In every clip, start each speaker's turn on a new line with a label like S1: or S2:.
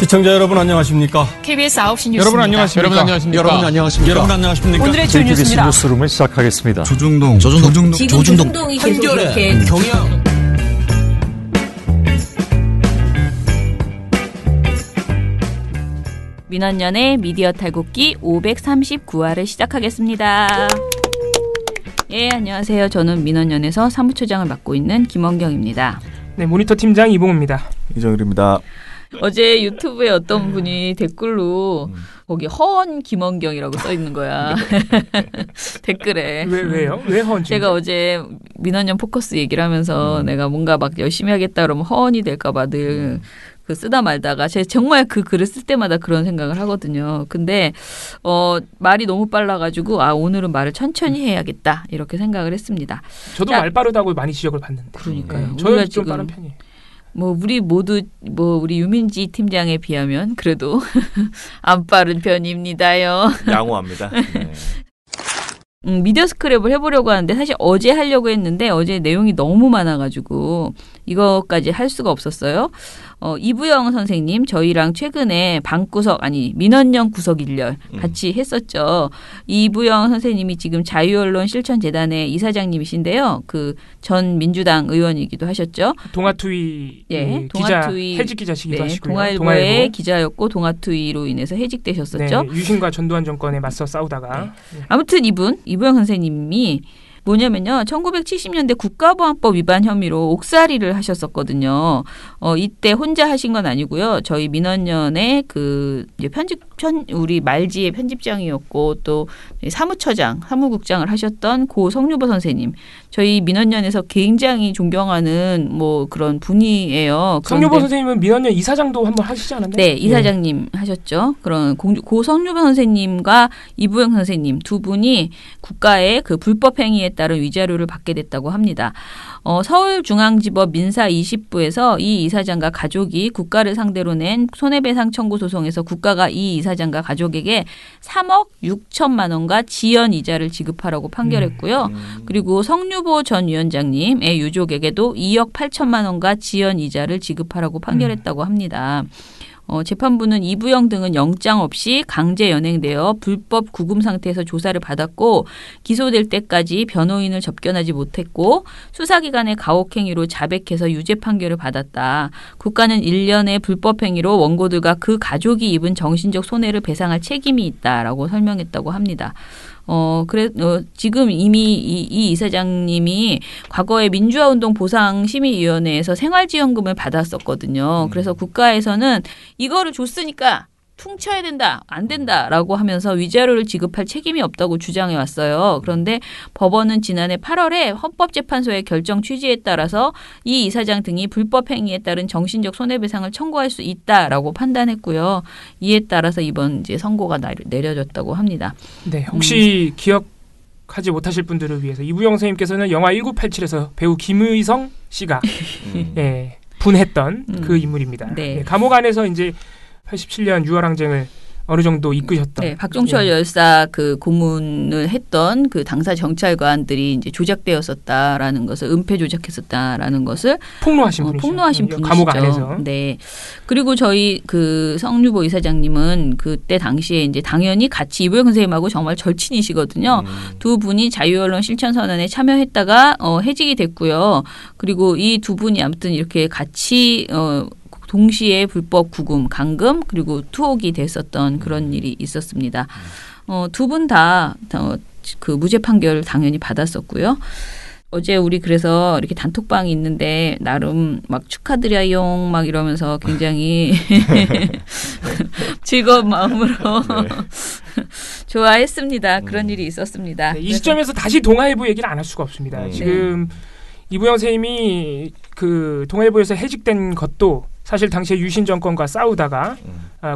S1: 시청자 여러분 안녕하십니까?
S2: KBS 9시 뉴스입니다.
S1: 여러분 안녕하십니까?
S3: 여러분 안녕하십니까?
S2: 오늘의 주 뉴스입니다.
S4: 뉴스룸을 시작하겠습니다.
S3: 조중동
S5: 조중동이 계속 이렇게
S3: 경영.
S6: 민원연의 미디어 탈곡기 539화를 시작하겠습니다. 예, 안녕하세요. 저는 민원연에서 사무처장을 맡고 있는 김원경입니다.
S2: 네, 모니터 팀장 이봉우입니다.
S3: 이정일입니다.
S6: 어제 유튜브에 어떤 분이 댓글로 거기 허언 김원경이라고 써 있는 거야. 댓글에.
S2: 왜요? 왜 허언?
S6: 제가 어제 민원연 포커스 얘기를 하면서 내가 뭔가 막 열심히 하겠다 그러면 허언이 될까 봐 늘 그 쓰다 말다가 제가 정말 그 글을 쓸 때마다 그런 생각을 하거든요. 근데 말이 너무 빨라가지고 오늘은 말을 천천히 해야겠다 이렇게 생각을 했습니다.
S2: 저도 말 빠르다고 많이 지적을 받는데.
S6: 그러니까요.
S2: 네, 저는 좀 빠른 편이에요.
S6: 우리 모두 우리 유민지 팀장에 비하면 그래도 안 빠른 편입니다요.
S3: 양호합니다. 네.
S6: 미디어 스크랩을 해보려고 하는데 사실 어제 하려고 했는데 어제 내용이 너무 많아가지고 이거까지 할 수가 없었어요. 이부영 선생님 저희랑 최근에 민원연 구석 일렬 같이 했었죠. 이부영 선생님이 지금 자유언론 실천재단의 이사장님이신데요. 그 전 민주당 의원이기도 하셨죠.
S2: 동아투이
S6: 동아투이
S2: 해직 기자시기도 하시고요.
S6: 동아일보의 기자였고 동아투이로 인해서 해직되셨었죠.
S2: 네, 유신과 전두환 정권에 맞서 싸우다가.
S6: 네. 아무튼 이부영 선생님이 뭐냐면요. 1970년대 국가보안법 위반 혐의로 옥살이를 하셨었거든요. 이때 혼자 하신 건 아니고요. 저희 민원연의 우리 말지의 편집장이었고 또 사무국장을 하셨던 고 성유보 선생님. 저희 민원연에서 굉장히 존경하는 그런 분이에요.
S2: 성유보 선생님은 민원연 이사장도 한번 하시지 않았나요?
S6: 네, 이사장님 하셨죠. 그런 고 성유보 선생님과 이부영 선생님 두 분이 국가의 그 불법 행위에 따른 위자료를 받게 됐다고 합니다. 서울중앙지법 민사 20부에서 이 이사장과 가족이 국가를 상대로 낸 손해배상 청구 소송에서 국가가 이 이사장과 가족에게 3억 6천만 원과 지연 이자를 지급하라고 판결했고요. 그리고 성유보 전 위원장님의 유족에게도 2억 8천만 원과 지연 이자를 지급하라고 판결했다고 합니다. 재판부는 이부영 등은 영장 없이 강제 연행되어 불법 구금 상태에서 조사를 받았고 기소될 때까지 변호인을 접견하지 못했고 수사기관의 가혹행위로 자백해서 유죄 판결을 받았다. 국가는 1년의 불법 행위로 원고들과 그 가족이 입은 정신적 손해를 배상할 책임이 있다라고 설명했다고 합니다. 지금 이미 이 이사장님이 과거에 민주화운동 보상심의위원회에서 생활지원금을 받았었거든요. 그래서 국가에서는 이거를 줬으니까 퉁쳐야 된다, 안 된다라고 하면서 위자료를 지급할 책임이 없다고 주장해 왔어요. 그런데 법원은 지난해 8월에 헌법재판소의 결정 취지에 따라서 이 이사장 등이 불법 행위에 따른 정신적 손해배상을 청구할 수 있다라고 판단했고요. 이에 따라서 이번 선고가 내려졌다고 합니다.
S2: 네, 혹시 기억하지 못하실 분들을 위해서 이부영 선생님께서는 영화 1987에서 배우 김의성 씨가 분했던 그 인물입니다.
S6: 네.
S2: 네, 감옥 안에서 이제 87년 6월 항쟁을 어느 정도 이끄셨던.
S6: 네, 박종철 열사 그 고문을 했던 그 당사 경찰관들이 이제 조작되었었다라는 것을 은폐 조작했었다라는 것을
S2: 폭로하신 분이죠.
S6: 폭로하신 분이시죠.
S2: 감옥 안에서.
S6: 네. 그리고 저희 그 성유보 이사장님은 그때 당시에 이제 당연히 같이 이부영 선생님하고 정말 절친이시거든요. 두 분이 자유언론 실천선언에 참여했다가 해직이 됐고요. 그리고 이 두 분이 아무튼 이렇게 같이 동시에 불법 구금, 감금 그리고 투옥이 됐었던 그런 일이 있었습니다. 두 분 다 그 무죄 판결을 당연히 받았었고요. 어제 우리 그래서 이렇게 단톡방이 있는데 나름 막 축하드려요 막 이러면서 굉장히 즐거운 마음으로 좋아했습니다. 그런 일이 있었습니다.
S2: 네, 이 시점에서 다시 동아일보 얘기를 안 할 수가 없습니다. 지금 이부영 선생님이 그 동아일보에서 해직된 것도 사실 당시에 유신 정권과 싸우다가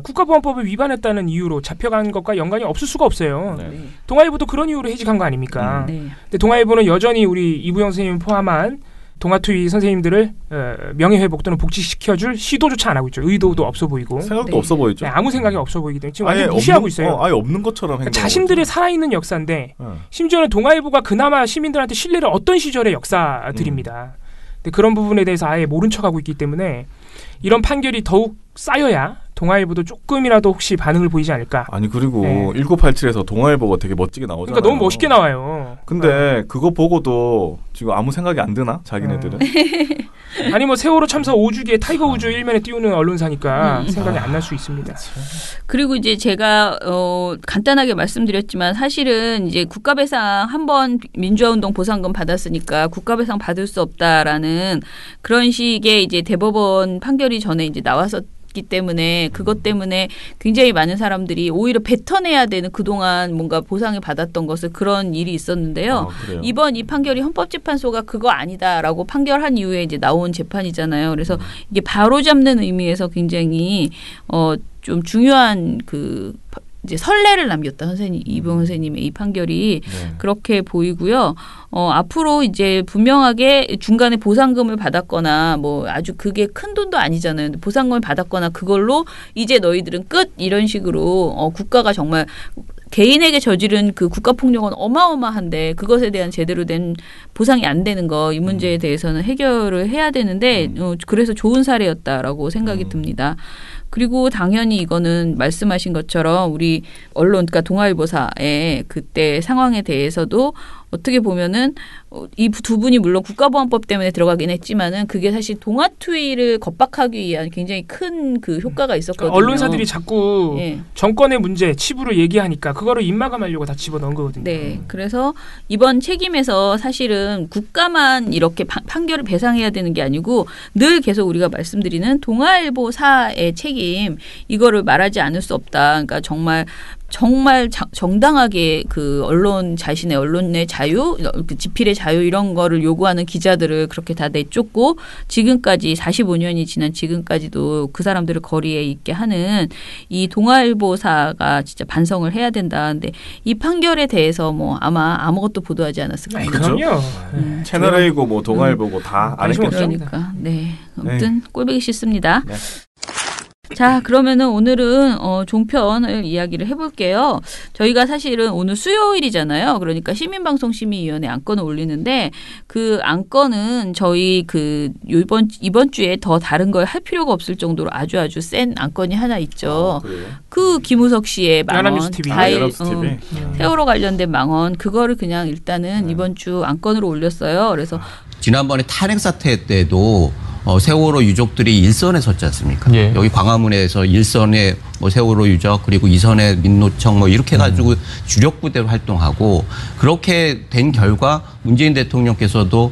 S2: 국가보안법을 위반했다는 이유로 잡혀간 것과 연관이 없을 수가 없어요.
S3: 네.
S2: 동아일보도 그런 이유로 해직한 거 아닙니까?
S6: 네.
S2: 근데 동아일보는 여전히 우리 이부영 선생님 포함한 동아투이 선생님들을 명예회복 또는 복직시켜줄 시도조차 안 하고 있죠. 의도도 없어 보이고.
S3: 생각도 없어 보이죠.
S2: 네, 아무 생각이 없어 보이기 때문에 지금 완전 무시하고 있어요.
S3: 아예 없는 것처럼 행동하고
S2: 자신들의 살아있는 역사인데 심지어는 동아일보가 그나마 시민들한테 신뢰를 얻던 시절의 역사들입니다. 근데 그런 부분에 대해서 아예 모른 척하고 있기 때문에 이런 판결이 더욱 쌓여야 동아일보도 조금이라도 혹시 반응을 보이지 않을까.
S3: 아니 그리고 1987에서 동아일보가 되게 멋지게 나오잖아요.
S2: 그러니까 너무 멋있게 나와요.
S3: 근데 그거 보고도 지금 아무 생각이 안 드나? 자기네들은?
S2: 아니 뭐 세월호 참사 5주기에 타이거 우즈 일면에 띄우는 언론사니까 생각이 안 날 수 있습니다.
S6: 그리고 이제 제가 간단하게 말씀드렸지만 사실은 이제 국가배상 한번 민주화운동 보상금 받았으니까 국가배상 받을 수 없다라는 그런 식의 이제 대법원 판결이 전에 이제 나왔었기 때문에 그것 때문에 굉장히 많은 사람들이 오히려 뱉어내야 되는 그동안 뭔가 보상을 받았던 것을 그런 일이 있었는데요. 이번 이 판결이 헌법재판소가 그거 아니다라고 판결한 이후에 이제 나온 재판이잖아요. 그래서 이게 바로잡는 의미에서 굉장히 좀 중요한 그 이제 선례를 남겼다 선생님 이부영 선생님의 이 판결이 그렇게 보이고요. 앞으로 이제 분명하게 중간에 보상금을 받았거나 뭐 아주 그게 큰 돈도 아니잖아요. 보상금을 받았거나 그걸로 이제 너희들은 끝 이런 식으로 국가가 정말 개인에게 저지른 그 국가폭력은 어마어마한데 그것에 대한 제대로 된 보상이 안 되는 거 이 문제에 대해서는 해결을 해야 되는데 그래서 좋은 사례였다라고 생각이 듭니다. 그리고 당연히 이거는 말씀하신 것처럼 우리 언론, 그러니까 동아일보사의 그때 상황에 대해서도 어떻게 보면은 이 두 분이 물론 국가보안법 때문에 들어가긴 했지만은 그게 사실 동아투위를 겁박하기 위한 굉장히 큰 그 효과가 있었거든요.
S2: 그러니까 언론사들이 자꾸 정권의 문제, 치부를 얘기하니까 그거를 입마감하려고 다 집어넣은 거거든요.
S6: 네, 그래서 이번 책임에서 사실은 국가만 이렇게 판결을 배상해야 되는 게 아니고 늘 계속 우리가 말씀드리는 동아일보사의 책임 이거를 말하지 않을 수 없다. 그러니까 정말 정당하게 그 언론 자신의 언론의 자유, 그 집필의 자유 이런 거를 요구하는 기자들을 그렇게 다 내쫓고 지금까지 45년이 지난 지금까지도 그 사람들을 거리에 있게 하는 이 동아일보사가 진짜 반성을 해야 된다. 근데 이 판결에 대해서 뭐 아마 아무것도 보도하지 않았을 거예요.
S2: 그럼요.
S3: 채널A고 뭐 동아일보고 다 안 했겠죠.
S6: 그러니까 네. 아무튼 꼴보기 싫습니다. 네. 자, 그러면은 오늘은 종편을 이야기를 해볼게요. 저희가 사실은 오늘 수요일이잖아요. 그러니까 시민방송심의위원회 안건을 올리는데 그 안건은 저희 그 이번 주에 더 다른 걸 할 필요가 없을 정도로 아주 센 안건이 하나 있죠. 그 김우석 씨의 망언, 세월호 관련된 망언 그거를 그냥 일단은 이번 주 안건으로 올렸어요. 그래서
S1: 지난번에 탄핵 사태 때도 세월호 유족들이 일선에 섰지 않습니까? 예. 여기 광화문에서 일선에 뭐 세월호 유족 그리고 2선에 민노총 뭐 이렇게 해가지고 주력 부대로 활동하고 그렇게 된 결과 문재인 대통령께서도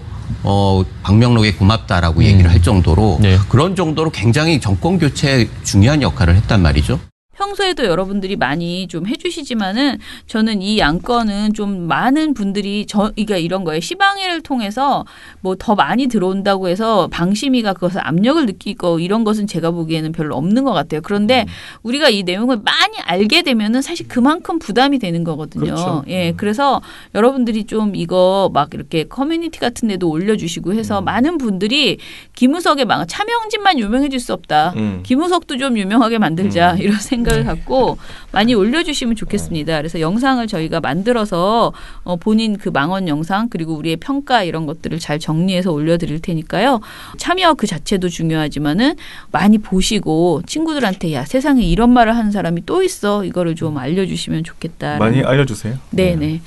S1: 방명록에 고맙다라고 얘기를 할 정도로 그런 정도로 굉장히 정권 교체에 중요한 역할을 했단 말이죠.
S6: 평소에도 여러분들이 많이 좀 해주시지만은 저는 이 안건은 좀 많은 분들이 그러니까 이런 거예요. 시방회를 통해서 뭐 더 많이 들어온다고 해서 방심위가 그것을 압력을 느끼고 이런 것은 제가 보기에는 별로 없는 것 같아요. 그런데 우리가 이 내용을 많이 알게 되면은 사실 그만큼 부담이 되는 거거든요.
S3: 그렇죠.
S6: 예, 그래서 여러분들이 좀 이거 막 이렇게 커뮤니티 같은 데도 올려주시고 해서 많은 분들이 김우석의 망언, 차명진만 유명해질 수 없다. 김우석도 좀 유명하게 만들자 이런 생각을 갖고 많이 올려주시면 좋겠습니다. 그래서 영상을 저희가 만들어서 본인 그 망언 영상 그리고 우리의 평가 이런 것들을 잘 정리해서 올려드릴 테니까요. 참여 그 자체도 중요하지만은 많이 보시고 친구들한테 야 세상에 이런 말을 하는 사람이 또 있어 이거를 좀 알려주시면 좋겠다.
S3: 많이 알려주세요.
S6: 네네.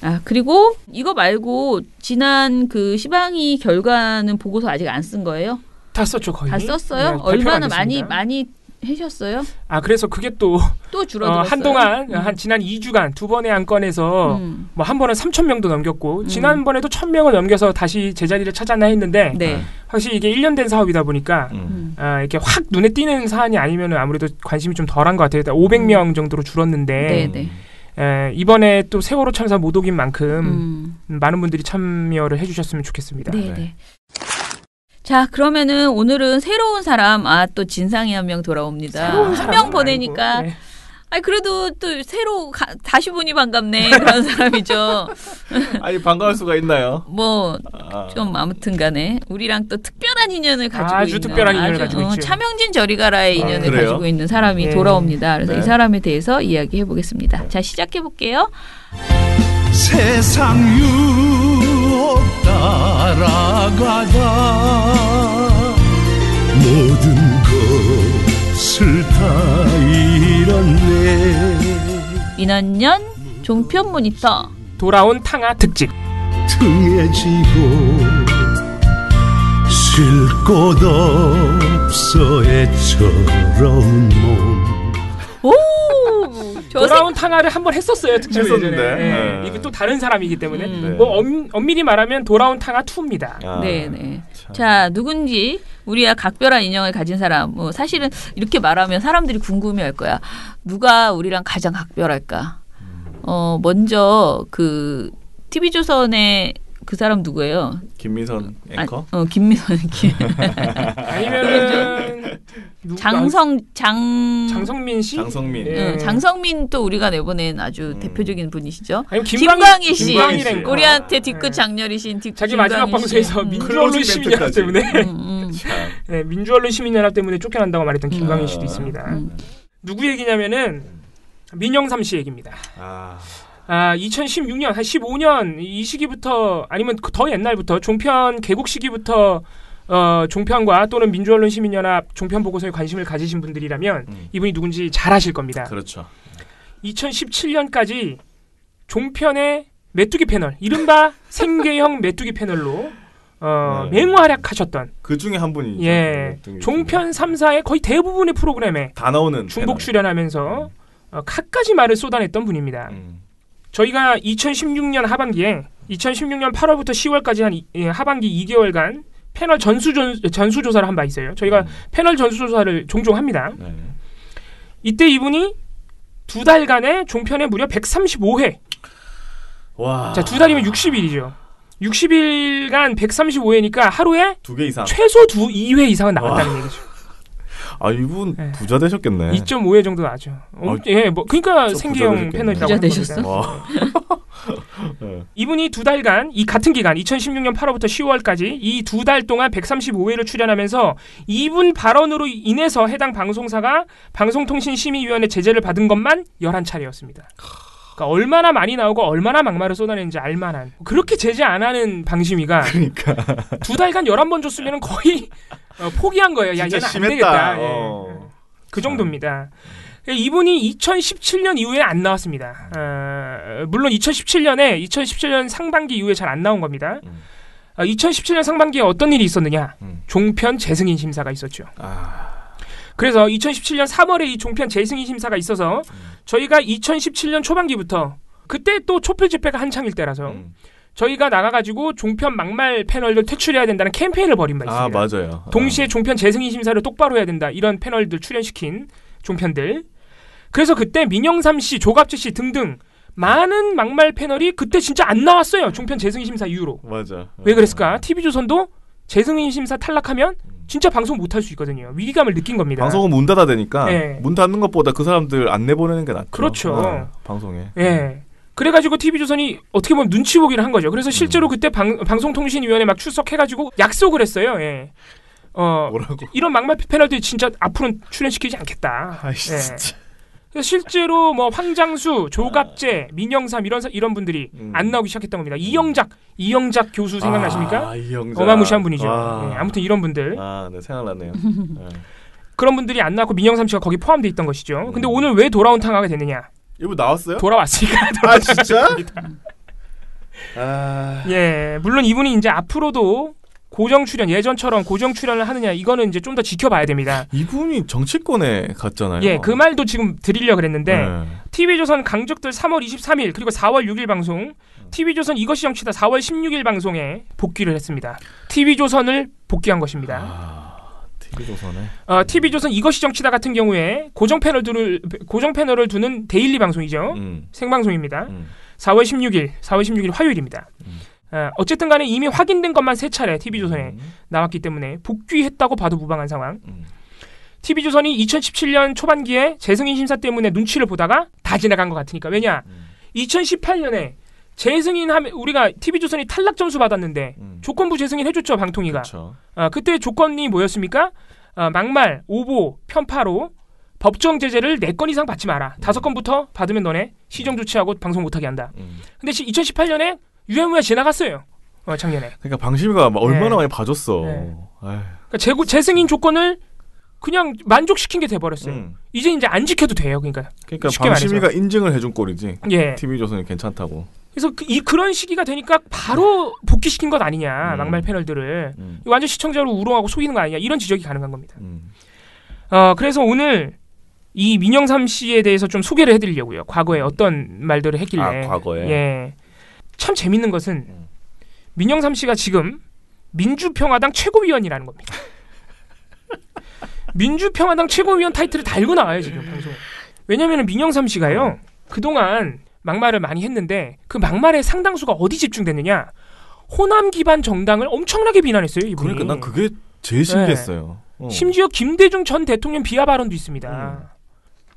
S6: 아 그리고 이거 말고 지난 그 시방위 결과는 보고서 아직 안 쓴 거예요?
S2: 다 썼죠 거의.
S6: 다 썼어요? 네, 얼마나 많이 하셨어요?
S2: 아 그래서 그게 또
S6: 줄어들었어요.
S2: 한동안 한 지난 2주간 두 번의 안건에서 뭐 한 번은 3,000명도 넘겼고 지난번에도 1,000명을 넘겨서 다시 제자리를 찾았나 했는데 확실히 이게 1년 된 사업이다 보니까 이렇게 확 눈에 띄는 사안이 아니면 아무래도 관심이 좀 덜한 것 같아요. 500명 정도로 줄었는데 이번에 또 세월호 참사 모독인 만큼 많은 분들이 참여를 해주셨으면 좋겠습니다.
S6: 네. 자, 그러면은 오늘은 새로운 사람, 또 진상이 한 명 돌아옵니다. 한 명 보내니까. 네. 그래도 또 새로 다시 보니 반갑네. 그런 사람이죠.
S3: 아니, 반가울 수가 있나요?
S6: 좀 아무튼 간에 우리랑 또 특별한 인연을 가지고
S2: 아주 특별한 인연을 가지고 있죠.
S6: 차명진 저리가라의 인연을 가지고 있는 사람이 돌아옵니다. 그래서 이 사람에 대해서 이야기해 보겠습니다. 자, 시작해 볼게요.
S4: 세상 유혹 따라가다 모든 것 몫을 다 잃었네.
S6: 민원년 종편 모니터
S2: 돌아온 탕아 특집.
S4: 등에 지고 쉴 곳 없어 애처로운 몸.
S6: 오
S2: 돌아온 탕아를 한번 했었어요 특집을
S3: 했었는데.
S2: 예전에.
S3: 네.
S2: 이게 또 다른 사람이기 때문에
S3: 네.
S2: 뭐 엄밀히 말하면 돌아온 탕아 2입니다.
S6: 네네. 자 누군지 우리와 각별한 인연을 가진 사람. 뭐 사실은 이렇게 말하면 사람들이 궁금해할 거야. 누가 우리랑 가장 각별할까? 먼저 그 TV조선의 그 사람 누구예요?
S3: 김미선 앵커?
S6: 김미선
S2: 아니면 장성민 씨?
S3: 장성민.
S2: 예.
S6: 장성민 또 우리가 내보낸 아주 대표적인 분이시죠.
S2: 아니면
S6: 김광희 씨.
S3: 김광희 앵커.
S6: 우리한테 뒤끝 장렬이신
S2: 자기 마지막 방송에서 민주언론 시민연합 때문에 네, 민주언론 시민연합 때문에 쫓겨난다고 말했던 김광희 씨도 있습니다. 누구 얘기냐면은 민영삼 씨 얘기입니다. 2016년 한 15년 이 시기부터 아니면 더 옛날부터 종편 개국 시기부터 종편과 또는 민주언론 시민연합 종편 보고서에 관심을 가지신 분들이라면 이분이 누군지 잘 아실 겁니다.
S3: 그렇죠.
S2: 2017년까지 종편의 메뚜기 패널, 이른바 생계형 메뚜기 패널로 맹활약하셨던
S3: 그 중에 한 분이죠.
S2: 예, 종편 3사의 거의 대부분의 프로그램에
S3: 다 나오는
S2: 중복 출연하면서 갖가지 말을 쏟아냈던 분입니다. 저희가 2016년 하반기에 2016년 8월부터 10월까지 한 하반기 2개월간 패널 전수조사를 한 바 있어요. 저희가 패널 전수조사를 종종 합니다.
S3: 네.
S2: 이때 이분이 2달간의 종편에 무려 135회.
S3: 와.
S2: 자, 2달이면 60일이죠. 60일간 135회니까 하루에
S3: 2개 이상.
S2: 최소 2회 이상은 나왔다는 얘기죠.
S3: 이분 부자 되셨겠네.
S2: 2.5회 정도 나죠. 예, 뭐 그러니까 생계형 패널이라고
S6: 부자 되셨어?
S2: 이분이 2달간 이 같은 기간 2016년 8월부터 10월까지 이 2달 동안 135회를 출연하면서 이분 발언으로 인해서 해당 방송사가 방송통신심의위원회 제재를 받은 것만 11차례였습니다. 그러니까 얼마나 많이 나오고 얼마나 막말을 쏟아내는지 알만한. 그렇게 제재 안 하는 방심위가
S3: 그러니까
S2: 2달간 11번 줬으면 거의 포기한 거예요. 야, 얘는 안 되겠다. 예. 그 정도입니다. 이분이 2017년 이후에 안 나왔습니다. 물론 2017년 상반기 이후에 잘 안 나온 겁니다. 2017년 상반기에 어떤 일이 있었느냐? 종편 재승인 심사가 있었죠. 그래서 2017년 3월에 이 종편 재승인 심사가 있어서 저희가 2017년 초반기부터 그때 또 촛불 집회가 한창일 때라서 저희가 나가가지고 종편 막말 패널들 퇴출해야 된다는 캠페인을 벌인 바 있습니다.
S3: 맞아요.
S2: 동시에 종편 재승인 심사를 똑바로 해야 된다. 이런 패널들 출연시킨 종편들. 그래서 그때 민영삼 씨, 조갑재 씨 등등 많은 막말 패널이 그때 진짜 안 나왔어요. 종편 재승인 심사 이후로.
S3: 맞아.
S2: 왜 그랬을까? TV조선도 재승인 심사 탈락하면 진짜 방송 못할 수 있거든요. 위기감을 느낀 겁니다.
S3: 방송은 문 닫아야 되니까
S2: 네.
S3: 문 닫는 것보다 그 사람들 안 내보내는 게 낫죠.
S2: 그렇죠.
S3: 방송에.
S2: 예. 그래가지고 TV조선이 어떻게 보면 눈치 보기를 한 거죠. 그래서 실제로 그때 방송통신위원회 막 출석해가지고 약속을 했어요. 예.
S3: 뭐라고?
S2: 이런 막말 패널들 진짜 앞으로는 출연시키지 않겠다.
S3: 아이씨,
S2: 예.
S3: 진짜.
S2: 그래서 실제로 뭐 황장수, 조갑재, 민영삼 이런 분들이 안 나오기 시작했던 겁니다. 이영작 교수 생각나십니까?
S3: 이영작.
S2: 어마무시한 분이죠. 예, 아무튼 이런 분들.
S3: 네, 생각나네요. 네.
S2: 그런 분들이 안 나왔고 민영삼 씨가 거기 포함돼 있던 것이죠. 근데 오늘 왜 돌아온 탕화가 됐느냐?
S3: 이분 나왔어요?
S2: 돌아왔으니까.
S3: 진짜?
S2: 예, 물론 이분이 이제 앞으로도 고정 출연, 예전처럼 고정 출연을 하느냐 이거는 이제 좀 더 지켜봐야 됩니다.
S3: 이분이 정치권에 갔잖아요.
S2: 예, 그 말도 지금 드리려고 그랬는데
S3: 네.
S2: TV조선 강적들 3월 23일 그리고 4월 6일 방송, TV조선 이것이 정치다 4월 16일 방송에 복귀를 했습니다. TV조선을 복귀한 것입니다.
S3: TV조선에.
S2: TV조선 이것이 정치다 같은 경우에 고정 패널을 두는 데일리 방송이죠. 생방송입니다. 4월 16일 화요일입니다. 어쨌든 간에 이미 확인된 것만 3차례 TV조선에 나왔기 때문에 복귀했다고 봐도 무방한 상황. TV조선이 2017년 초반기에 재승인 심사 때문에 눈치를 보다가 다 지나간 것 같으니까. 왜냐? 2018년에 재승인하면 우리가 TV조선이 탈락 점수 받았는데 조건부 재승인 해줬죠, 방통위가.
S3: 그렇죠.
S2: 그때 조건이 뭐였습니까? 막말, 오보, 편파로 법정 제재를 4건 이상 받지 마라. 5건부터 받으면 너네 시정 조치하고 방송 못하게 한다. 근데 2018년에 유야무야 지나갔어요. 작년에.
S3: 그러니까 방심이가 얼마나 많이 봐줬어.
S2: 그러니까 재승인 조건을 그냥 만족시킨 게 돼버렸어요. 이제 안 지켜도 돼요. 그러니까
S3: 방심위가 인증을 해준 꼴이지.
S2: 예.
S3: TV조선이 괜찮다고.
S2: 그래서 그런 시기가 되니까 바로 복귀시킨 것 아니냐. 막말 패널들을. 완전 시청자로 우롱하고 속이는 거 아니냐. 이런 지적이 가능한 겁니다. 그래서 오늘 이 민영삼 씨에 대해서 좀 소개를 해드리려고요. 과거에 어떤 말들을 했길래.
S3: 과거에.
S2: 예. 참 재밌는 것은 민영삼 씨가 지금 민주평화당 최고위원이라는 겁니다. 민주평화당 최고위원 타이틀을 달고 나와요 지금 방송에. 왜냐하면 민영삼 씨가요 그동안 막말을 많이 했는데 그 막말의 상당수가 어디 집중됐느냐, 호남 기반 정당을 엄청나게 비난했어요 이분이.
S3: 그러니까 난 그게 제일 신기했어요.
S2: 심지어 김대중 전 대통령 비하 발언도 있습니다.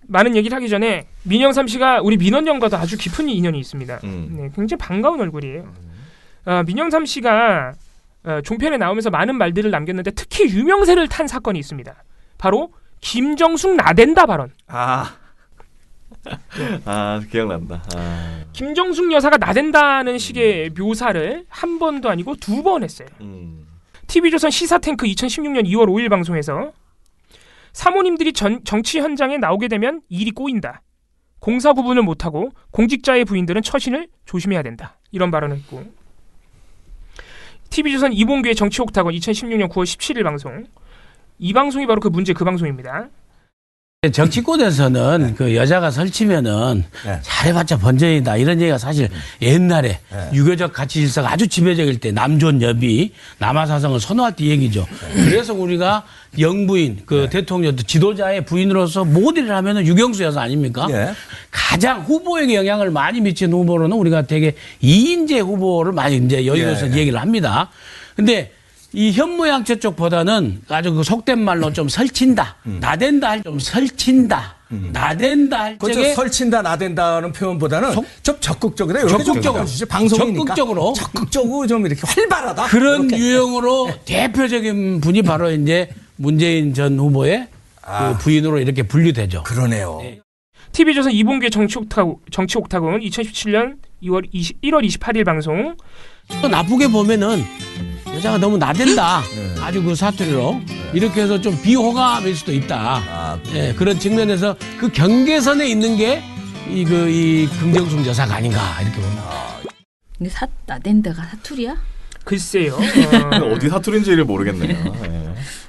S2: 많은 얘기를 하기 전에 민영삼 씨가 우리 민원연과도 아주 깊은 인연이 있습니다. 네, 굉장히 반가운 얼굴이에요. 민영삼 씨가 종편에 나오면서 많은 말들을 남겼는데 특히 유명세를 탄 사건이 있습니다. 바로 김정숙 나댄다 발언.
S3: 기억난다.
S2: 김정숙 여사가 나댄다는 식의 묘사를 한 번도 아니고 2번 했어요. TV조선 시사탱크 2016년 2월 5일 방송에서 사모님들이 정치 현장에 나오게 되면 일이 꼬인다. 공사 구분을 못하고 공직자의 부인들은 처신을 조심해야 된다. 이런 발언을 했고, TV조선 이봉규의 정치 옥타곤 2016년 9월 17일 방송, 이 방송이 바로 그 방송입니다.
S7: 정치권에서는 그 여자가 설치면은 잘해봤자 번전이다 이런 얘기가 사실 옛날에 유교적 가치 질서가 아주 지배적일 때 남존 여비 남아사성을 선호할 때 얘기죠. 그래서 우리가 영부인 그 대통령 지도자의 부인으로서 모델을 하면은 유경수 여사 아닙니까? 가장 후보에게 영향을 많이 미친 후보로는 우리가 되게 이인재 후보를 많이 이제 여기서 얘기를 합니다. 근데 이 현모양처 쪽보다는 아주 그 속된 말로 좀 설친다, 나댄다 할 좀 설친다, 나댄다 할 적에
S8: 설친다, 나댄다는 표현보다는 좀 적극적이다. 방송이니까 적극적으로 좀 이렇게 활발하다.
S7: 그런
S8: 이렇게.
S7: 유형으로 대표적인 분이 바로 이제 문재인 전 후보의 그 부인으로 이렇게 분류되죠.
S8: 그러네요.
S2: TV조선 이봉규의 정치 옥타곤 2017년 1월 28일 방송.
S7: 나쁘게 보면은 여자가 너무 나댄다. 아주 그 사투리로 이렇게 해서 좀 비호감일 수도 있다. 그런 측면에서 그 경계선에 있는 게 이 금정숙 여사가 아닌가 이렇게 봅니다.
S6: 근데 나댄다가 사투리야?
S2: 글쎄요.
S3: 어디 사투리인지를 모르겠네요.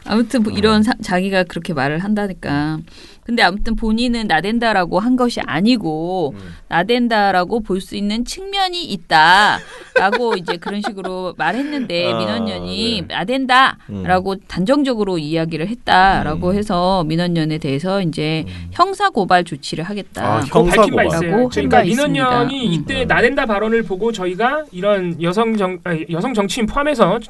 S6: 아무튼 뭐 이런 자기가 그렇게 말을 한다니까. 근데 아무튼 본인은 나댄다라고 한 것이 아니고 나댄다라고 볼 수 있는 측면이 있다라고 이제 그런 식으로 말했는데 민원연이 나댄다라고 단정적으로 이야기를 했다라고 해서 민원연에 대해서 이제 형사 고발 조치를 하겠다.
S2: 밝힌 바 있어요. 그러니까 민원연이 이때 나댄다 발언을 보고 저희가 이런 여성 정치인 포함해서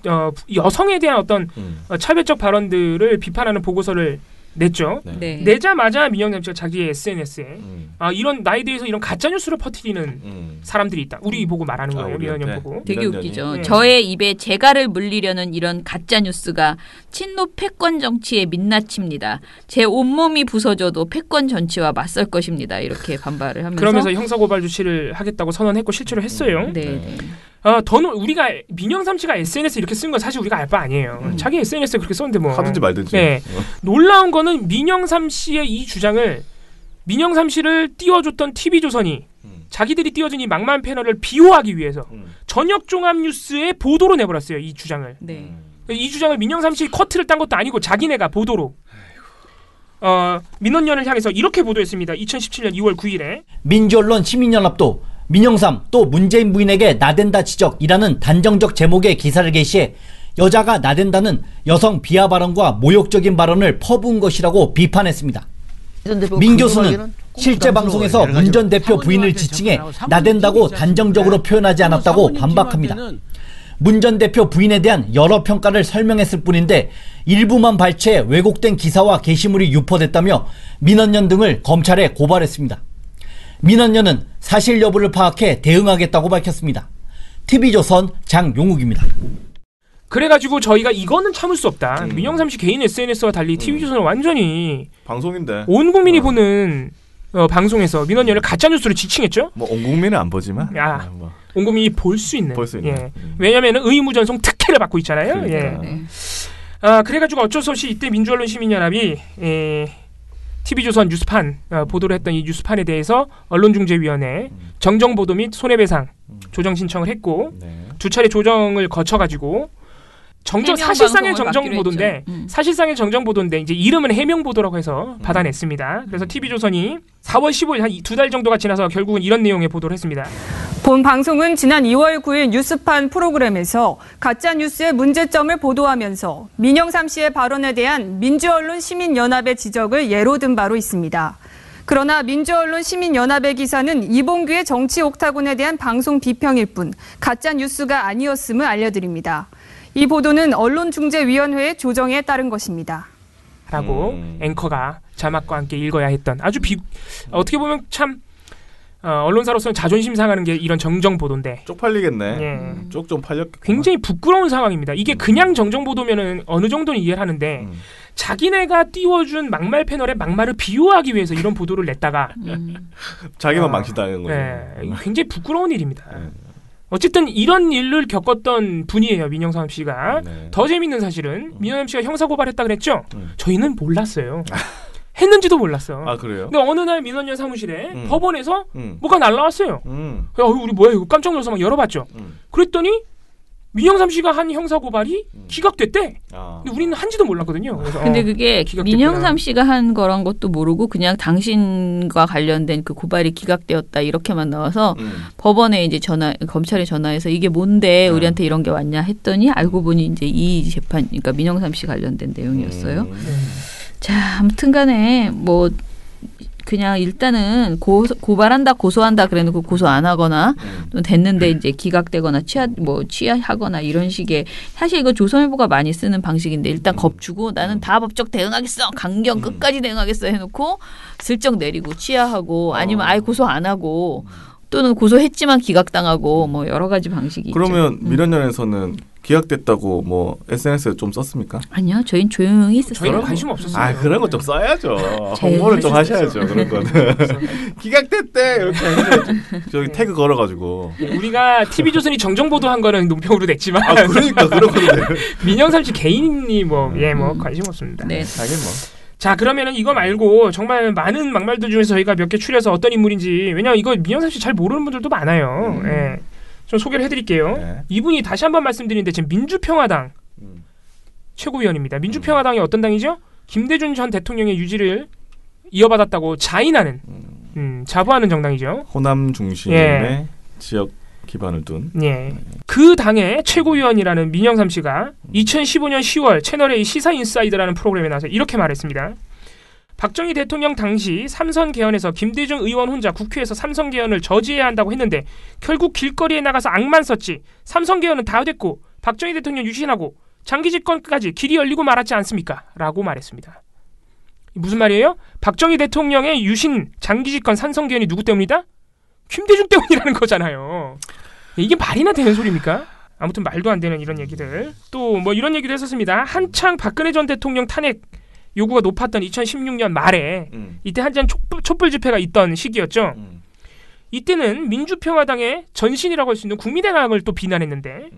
S2: 여성에 대한 어떤 차별적 발언들을 비판하는 보고서를 냈죠. 내자마자 민영삼 씨가 자기의 SNS에 이런 나에 대해서 이런 가짜 뉴스를 퍼뜨리는 사람들이 있다. 우리 보고 말하는 거예요. 민원연 보고.
S6: 되게 웃기죠. 저의 입에 재갈을 물리려는 이런 가짜 뉴스가 친노 패권 정치의 민낯입니다. 제 온몸이 부서져도 패권 정치와 맞설 것입니다. 이렇게 반발을 하면서.
S2: 그러면서 형사고발 조치를 하겠다고 선언했고 실제로 했어요. 더는 우리가 민영삼 씨가 SNS 이렇게 쓴 건 사실 우리가 알 바 아니에요. 자기 SNS에 그렇게 썼는데 뭐
S3: 하든지 말든지.
S2: 놀라운 거는 민영삼 씨의 이 주장을 민영삼 씨를 띄워줬던 TV조선이 자기들이 띄워준 이 막말 패널을 비호하기 위해서 저녁 종합 뉴스에 보도로 내버렸어요. 이 주장을. 이 주장을 민영삼 씨 커트를 딴 것도 아니고 자기네가 보도로. 민원연을 향해서 이렇게 보도했습니다. 2017년 2월 9일에
S9: 민주언론 시민연합도 민영삼 또 문재인 부인에게 나댄다 지적이라는 단정적 제목의 기사를 게시해 여자가 나댄다는 여성 비하 발언과 모욕적인 발언을 퍼부은 것이라고 비판했습니다. 민 교수는 실제 방송에서 문 전 대표 부인을 지칭해 나댄다고 단정적으로 표현하지 않았다고 반박합니다. 문 전 대표 부인에 대한 여러 평가를 설명했을 뿐인데 일부만 발췌해 왜곡된 기사와 게시물이 유포됐다며 민원연 등을 검찰에 고발했습니다. 민원연은 사실 여부를 파악해 대응하겠다고 밝혔습니다. TV조선 장용욱입니다.
S2: 그래가지고 저희가 이거는 참을 수 없다. 민영삼 씨 개인 SNS와 달리 TV조선은 완전히
S3: 방송인데
S2: 온 국민이 보는 방송에서 민원연을 가짜뉴스로 지칭했죠.
S3: 뭐 온 국민은 안 보지만
S2: 온 국민이 볼 수 있는. 왜냐하면 의무전송 특혜를 받고 있잖아요. 그래가지고 어쩔 수 없이 이때 민주언론시민연합이 TV조선 뉴스판 보도를 했던 이 뉴스판에 대해서 언론중재위원회 정정보도 및 손해배상 조정 신청을 했고 두 차례 조정을 거쳐가지고 사실상의 정정보도인데 사실상의 정정보도인데 이제 이름은 해명보도라고 해서 받아냈습니다. 그래서 TV조선이 4월 15일 한 2달 정도가 지나서 결국은 이런 내용의 보도를 했습니다.
S10: 본 방송은 지난 2월 9일 뉴스판 프로그램에서 가짜뉴스의 문제점을 보도하면서 민영삼 씨의 발언에 대한 민주언론시민연합의 지적을 예로 든 바로 있습니다. 그러나 민주언론시민연합의 기사는 이봉규의 정치 옥타곤에 대한 방송 비평일 뿐 가짜뉴스가 아니었음을 알려드립니다. 이 보도는 언론중재위원회의 조정에 따른 것입니다.
S2: 라고 앵커가 자막과 함께 읽어야 했던 아주 어떻게 보면 참 언론사로서는 자존심 상하는 게 이런 정정보도인데
S3: 쪽팔리겠네. 쪽 좀 팔렸겠구나.
S2: 굉장히 부끄러운 상황입니다. 이게 그냥 정정보도면은 어느 정도는 이해를 하는데 자기네가 띄워준 막말 패널의 막말을 비호하기 위해서 이런 보도를 냈다가
S3: 자기만 망신당한 거죠.
S2: 굉장히 부끄러운 일입니다. 어쨌든 이런 일을 겪었던 분이에요. 민영삼 씨가. 더 재밌는 사실은 민영삼 씨가 형사고발했다 그랬죠? 저희는 몰랐어요. 했는지도 몰랐어.
S3: 아, 그래요?
S2: 근데 어느 날 민원연 사무실에 법원에서 뭐가 날라왔어요. 야, 우리 뭐야 이거 깜짝 놀라서 막 열어봤죠. 그랬더니 민영삼 씨가 한 형사고발이 기각됐대. 근데 우리는 한지도 몰랐거든요. 그래서
S6: 근데 그게 민영삼 씨가 한 거란 것도 모르고 그냥 당신과 관련된 그 고발이 기각되었다 이렇게만 나와서 법원에 이제 검찰에 전화해서 이게 뭔데 우리한테 이런 게 왔냐 했더니 알고 보니 이제 이 재판, 그러니까 민영삼 씨 관련된 내용이었어요. 자, 아무튼간에 뭐 그냥 일단은 고발한다, 고소한다 그래놓고 고소 안 하거나 됐는데 이제 기각되거나 취하하거나 이런 식의, 사실 이거 조선일보가 많이 쓰는 방식인데 일단 겁주고 나는 다 법적 대응하겠어, 강경 끝까지 대응하겠어 해놓고 슬쩍 내리고 취하하고 아니면 아예 고소 안 하고 또는 고소했지만 기각당하고 뭐 여러 가지 방식이
S3: 그러면
S2: 있죠.
S3: 민원연에서는 기각됐다고 뭐 SNS에 좀 썼습니까?
S6: 아니요, 저희는 조용히 했었어요.
S2: 저희는 관심 없었어요.
S3: 아, 그런 거 좀 써야죠. 홍보를 좀 하셔야죠. 그런 거는. 기각됐대 이렇게 저기 태그 걸어가지고.
S2: 우리가 TV조선이 정정보도한 거는 논평으로 냈지만.
S3: 아, 그러니까 그런 건데.
S2: 민영삼 씨 개인이 뭐 관심 없습니다.
S6: 네.
S3: 하긴 뭐.
S2: 자, 그러면은 이거 말고 정말 많은 막말들 중에서 저희가 몇 개 추려서 어떤 인물인지, 왜냐면 이거 민영삼 씨 잘 모르는 분들도 많아요. 예. 좀 소개를 해드릴게요.
S3: 네.
S2: 이분이 다시 한번 말씀드리는데 지금 민주평화당 최고위원입니다. 민주평화당이 어떤 당이죠? 김대중 전 대통령의 유지를 이어받았다고 자인하는 자부하는 정당이죠.
S3: 호남 중심의 지역 기반을 둔.
S2: 예. 그 당의 최고위원이라는 민영삼 씨가 2015년 10월 채널A 시사인사이드라는 프로그램에 나와서 이렇게 말했습니다. 박정희 대통령 당시 삼선 개헌에서 김대중 의원 혼자 국회에서 삼선 개헌을 저지해야 한다고 했는데 결국 길거리에 나가서 악만 썼지. 삼선 개헌은 다 됐고 박정희 대통령 유신하고 장기 집권까지 길이 열리고 말았지 않습니까? 라고 말했습니다. 무슨 말이에요? 박정희 대통령의 유신, 장기 집권, 삼선 개헌이 누구 때문이다? 김대중 때문이라는 거잖아요. 이게 말이나 되는 소리입니까? 아무튼 말도 안 되는 이런 얘기들. 또 뭐 이런 얘기도 했었습니다. 한창 박근혜 전 대통령 탄핵 요구가 높았던 2016년 말에 이때 한창 촛불 집회가 있던 시기였죠. 이때는 민주평화당의 전신이라고 할 수 있는 국민의당을 또 비난했는데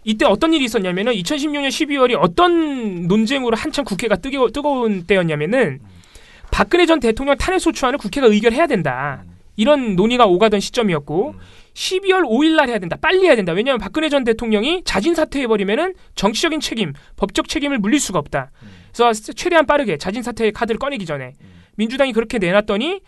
S2: 이때 어떤 일이 있었냐면은 2016년 12월이 어떤 논쟁으로 한창 국회가 뜨거운 때였냐면은 박근혜 전 대통령 탄핵 소추안을 국회가 의결해야 된다. 이런 논의가 오가던 시점이었고 12월 5일 날 해야 된다. 빨리 해야 된다. 왜냐하면 박근혜 전 대통령이 자진 사퇴해버리면은 정치적인 책임, 법적 책임을 물릴 수가 없다. 그래서 최대한 빠르게 자진 사퇴의 카드를 꺼내기 전에 민주당이 그렇게 내놨더니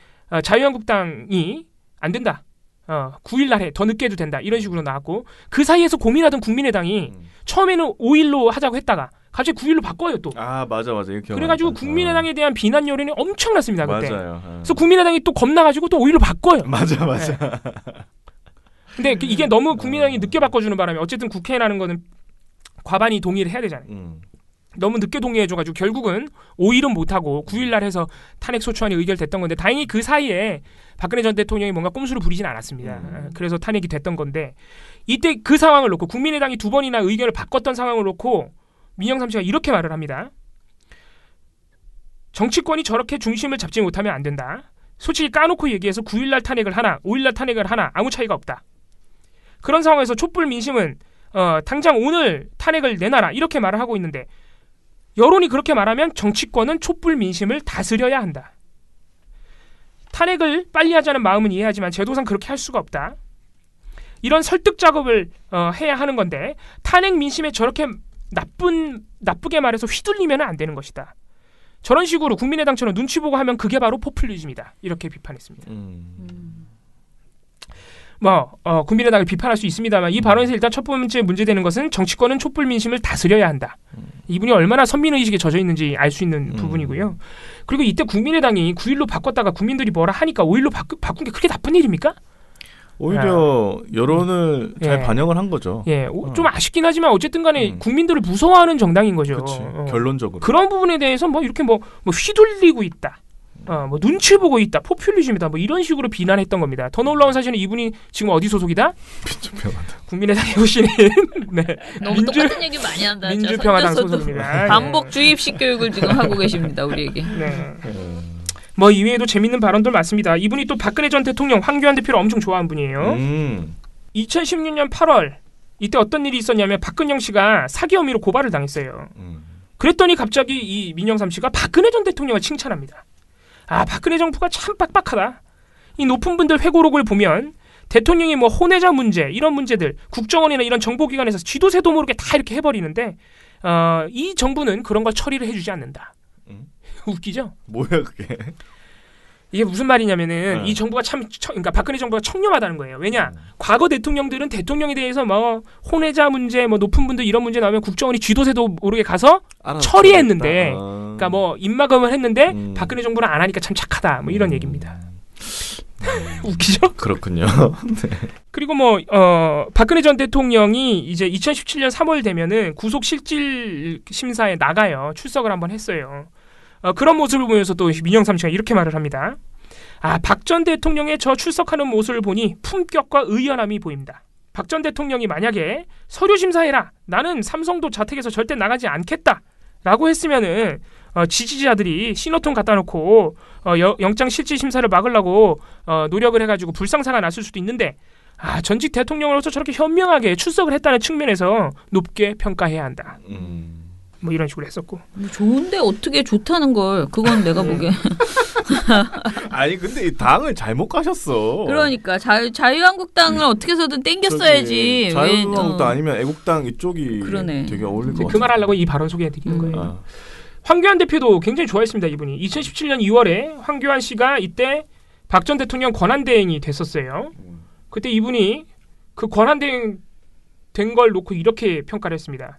S2: 자유한국당이 안 된다. 9일 날 해. 더 늦게 해도 된다. 이런 식으로 나왔고 그 사이에서 고민하던 국민의당이 처음에는 5일로 하자고 했다가 갑자기 9일로 바꿔요 또.
S3: 아, 맞아. 이렇게
S2: 그래가지고 국민의당에 대한 비난 여론이 엄청났습니다. 그때.
S3: 맞아요.
S2: 그래서 국민의당이 또 겁나가지고 또 5일로 바꿔요.
S3: 맞아.
S2: 네. 근데 이게 너무 국민의당이 늦게 바꿔주는 바람에 어쨌든 국회라는 거는 과반이 동의를 해야 되잖아요. 너무 늦게 동의해줘가지고 결국은 5일은 못하고 9일 날 해서 탄핵 소추안이 의결됐던 건데 다행히 그 사이에 박근혜 전 대통령이 뭔가 꼼수를 부리진 않았습니다. 그래서 탄핵이 됐던 건데 이때 그 상황을 놓고 국민의당이 2번이나 의견을 바꿨던 상황을 놓고 민영삼 씨가 이렇게 말을 합니다. 정치권이 저렇게 중심을 잡지 못하면 안 된다. 솔직히 까놓고 얘기해서 9일 날 탄핵을 하나 5일 날 탄핵을 하나 아무 차이가 없다. 그런 상황에서 촛불 민심은 당장 오늘 탄핵을 내놔라 이렇게 말을 하고 있는데 여론이 그렇게 말하면 정치권은 촛불 민심을 다스려야 한다. 탄핵을 빨리 하자는 마음은 이해하지만 제도상 그렇게 할 수가 없다. 이런 설득 작업을 해야 하는 건데 탄핵 민심에 저렇게 나쁘게 말해서 휘둘리면 안 되는 것이다. 저런 식으로 국민의당처럼 눈치 보고 하면 그게 바로 포퓰리즘이다. 이렇게 비판했습니다. 국민의당을 비판할 수 있습니다만 이 발언에서 일단 첫 번째 문제되는 것은 정치권은 촛불 민심을 다스려야 한다. 이분이 얼마나 선민의식에 젖어 있는지 알 수 있는 부분이고요. 그리고 이때 국민의당이 9.1로 바꿨다가 국민들이 뭐라 하니까 5.1로 바꾼 게 그렇게 나쁜 일입니까?
S3: 오히려 여론을 잘 반영을 한 거죠.
S2: 좀 아쉽긴 하지만 어쨌든 간에 국민들을 무서워하는 정당인 거죠.
S3: 결론적으로.
S2: 그런 부분에 대해서 이렇게 휘둘리고 있다. 눈치 보고 있다. 포퓰리즘이다. 이런 식으로 비난했던 겁니다. 더 놀라운 사실은 이분이 지금 어디 소속이다?
S3: 민주평화당.
S2: 국민의당에 오시는
S6: 네. 너무 똑같은 얘기 많이 한다.
S2: 민주평화당 소속입니다.
S6: 반복 주입식 교육을 지금 하고 계십니다. 우리에게.
S2: 네. 이외에도 재밌는 발언들 많습니다. 이분이 또 박근혜 전 대통령 황교안 대표를 엄청 좋아하는 분이에요. 2016년 8월 이때 어떤 일이 있었냐면 박근영 씨가 사기 혐의로 고발을 당했어요. 그랬더니 갑자기 이 민영삼 씨가 박근혜 전 대통령을 칭찬합니다. 박근혜 정부가 참 빡빡하다. 이 높은 분들 회고록을 보면 대통령이 혼외자 문제 이런 문제들 국정원이나 이런 정보기관에서 쥐도새도 모르게 다 이렇게 해버리는데 이 정부는 그런 걸 처리를 해주지 않는다. 웃기죠?
S3: 뭐야 그게?
S2: 이게 무슨 말이냐면은 이 정부가 그러니까 박근혜 정부가 청렴하다는 거예요. 왜냐? 과거 대통령들은 대통령에 대해서 혼외자 문제, 높은 분들 이런 문제 나오면 국정원이 쥐도새도 모르게 가서 처리했는데, 그러니까 입막음을 했는데 박근혜 정부는 안 하니까 참 착하다. 이런 얘기입니다. 웃기죠?
S3: 그렇군요. 네.
S2: 그리고 박근혜 전 대통령이 이제 2017년 3월 되면은 구속 실질 심사에 나가요. 출석을 한번 했어요. 그런 모습을 보면서 또 민영삼 씨가 이렇게 말을 합니다. 박 전 대통령의 저 출석하는 모습을 보니 품격과 의연함이 보입니다. 박 전 대통령이 만약에 서류 심사해라. 나는 삼성도 자택에서 절대 나가지 않겠다. 라고 했으면은 지지자들이 신호통 갖다 놓고 영장 실질 심사를 막으려고 노력을 해가지고 불상사가 났을 수도 있는데 전직 대통령으로서 저렇게 현명하게 출석을 했다는 측면에서 높게 평가해야 한다. 이런 식으로 했었고.
S6: 좋은데 어떻게 좋다는 걸 그건 내가 보기엔.
S3: 아니 근데 이 당을 잘못 가셨어.
S6: 그러니까 자유한국당을 어떻게 해서든 땡겼어야지.
S3: 자유한국당 아니면 애국당 이쪽이
S6: 그러네.
S3: 되게 어울릴 것 같아요.
S2: 그 말하려고 이 발언 소개해드리는 거예요. 황교안 대표도 굉장히 좋아했습니다. 이분이 2017년 2월에 황교안 씨가 이때 박 전 대통령 권한대행이 됐었어요. 그때 이분이 그 권한대행 된 걸 놓고 이렇게 평가를 했습니다.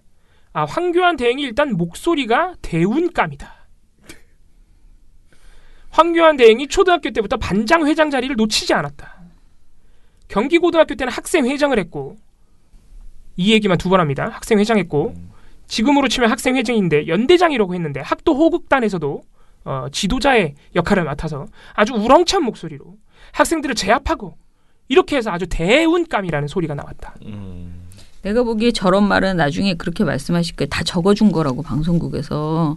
S2: 황교안 대행이 일단 목소리가 대운감이다. 황교안 대행이 초등학교 때부터 반장 회장 자리를 놓치지 않았다. 경기고등학교 때는 학생회장을 했고 이 얘기만 2번 합니다. 학생회장했고 지금으로 치면 학생회장인데 연대장이라고 했는데 학도 호국단에서도 지도자의 역할을 맡아서 아주 우렁찬 목소리로 학생들을 제압하고 이렇게 해서 아주 대운감이라는 소리가 나왔다.
S6: 내가 보기에 저런 말은 나중에 그렇게 말씀하실 거예요. 다 적어준 거라고 방송국에서.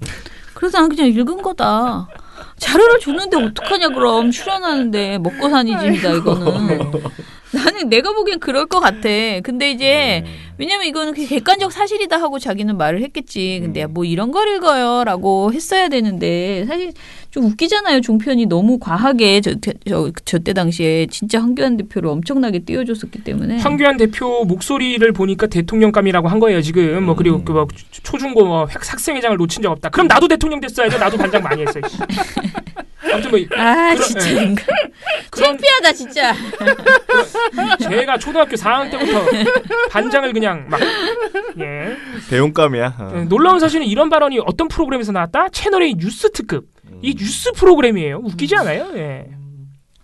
S6: 그래서 난 그냥 읽은 거다. 자료를 줬는데 어떡하냐 그럼. 출연하는데 먹고 사니 짐이다 이거는. 나는 내가 보기엔 그럴 것 같아. 근데 이제 왜냐면 이거는 객관적 사실이다 하고 자기는 말을 했겠지. 근데 이런 걸 읽어요 라고 했어야 되는데 사실 좀 웃기잖아요. 종편이 너무 과하게 저때 당시에 진짜 황교안 대표를 엄청나게 띄워줬었기 때문에.
S2: 황교안 대표 목소리를 보니까 대통령감이라고 한 거예요 지금. 그리고 초중고 학생회장을 놓친 적 없다. 그럼 나도 대통령 됐어야죠. 나도 반장 많이 했어요. 아무튼
S6: 진짜 인간 창피하다 진짜.
S2: 제가 초등학교 4학년 때부터 반장을 그냥 막
S3: 대용감이야.
S2: 놀라운 사실은 이런 발언이 어떤 프로그램에서 나왔다? 채널A 뉴스 특급. 이 뉴스 프로그램이에요. 웃기지 않아요?